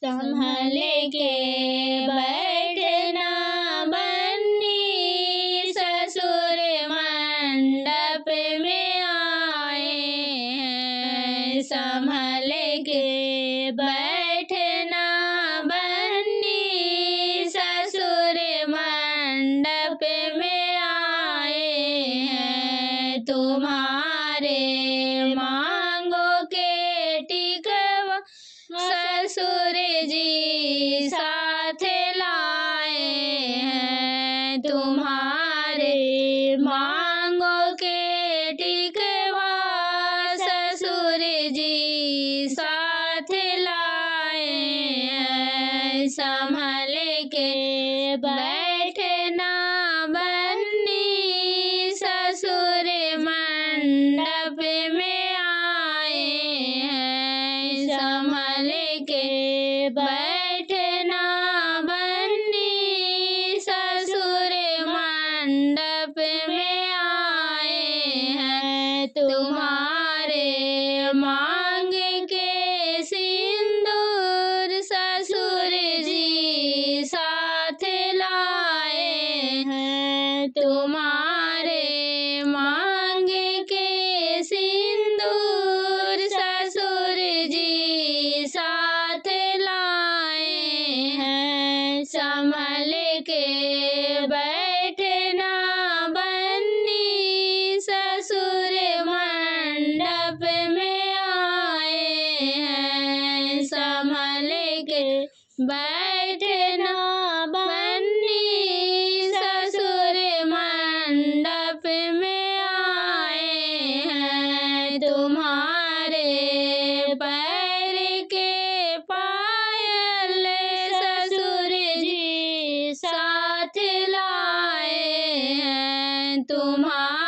संभल के बैठना बन्नी, ससुर मंडप में आए हैं। संभल के बैठना बन्नी, ससुर मंडप में आए हैं। तुम्हारे मांगों के टिकवा ससुर जी साथ लाए हैं। तुम्हारे मांगों के टिकवा ससुर जी साथ लाए हैं। संभल के बैठना बन्नी, ससुर मंडप में आए हैं। संभल के बैठना बन्नी, ससुर मंडप में आए हैं। तुम्हारे मांग के सिंदूर ससुर जी साथ लाए हैं। तुम्हारे मांग के सिंदूर ससुर जी साथ लाए हैं। संभल के बैठना बन्नी, ससुर मंडप में आए हैं। संभल के बैठना बन्नी, ससुर मंडप में आए हैं। तुम्हारे पैर के पायल ससुर जी साथ लाए हैं। तुम्हारे